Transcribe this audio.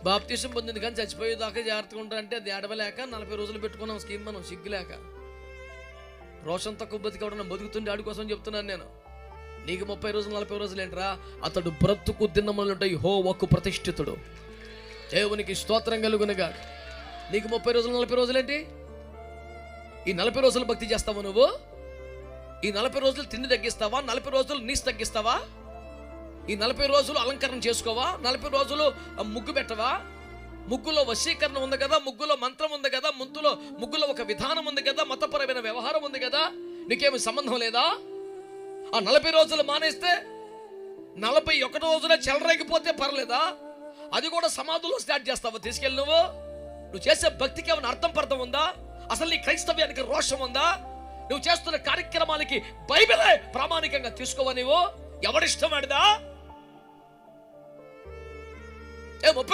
Baptism పొందింది కానీ చచ్చిపోయేదాకా జాగ్రత్తగా ఉంటా అంటే అది ఏడవలేక 40 రోజులు పెట్టుకున్నాం స్కీమ్. మనం సిగ్గులేక రోషం తక్కువ బతికవడం బతుకుతుండే ఆడి కోసం చెప్తున్నాను నేను. నీకు 30 రోజులు 40 రోజులు ఏంట్రా? అతడు బ్రతుకు దినములుంటాయి యెహోవాకు ప్రతిష్ఠితుడు. దేవునికి స్తోత్రం కలుగునుగా. నీకు 30 రోజులు 40 రోజులేంటి? ఈ 40 రోజులు భక్తి చేస్తావా నువ్వు? ఈ 40 రోజులు తిండి తగ్గిస్తావా? 40 రోజులు నీసు తగ్గిస్తావా? ఈ 40 రోజులు అలంకరణ చేసుకోవా? 40 రోజులు ముగ్గు పెట్టవా? ముగ్గులో వశీకరణ ఉంది కదా, ముగ్గులో మంత్రం ఉంది కదా, ముగ్గులో ఒక విధానం ఉంది కదా, మతపరమైన వ్యవహారం ఉంది కదా. నీకేమి సంబంధం లేదా? ఆ 40 రోజులు మానేస్తే 41 రోజున చెలరేగిపోతే పర్లేదా? అది కూడా సమాధుల్లో స్టార్ట్ చేస్తావా తీసుకెళ్ళి? నువ్వు చేసే భక్తికి ఏమైనా అర్థం ఉందా? అసలు నీ క్రైస్తవ్యానికి రోషం ఉందా? నువ్వు చేస్తున్న కార్యక్రమాలకి బైబిలే ప్రామాణికంగా తీసుకోవా? నువ్వు ఎవరిష్టం ఆడిదా? 30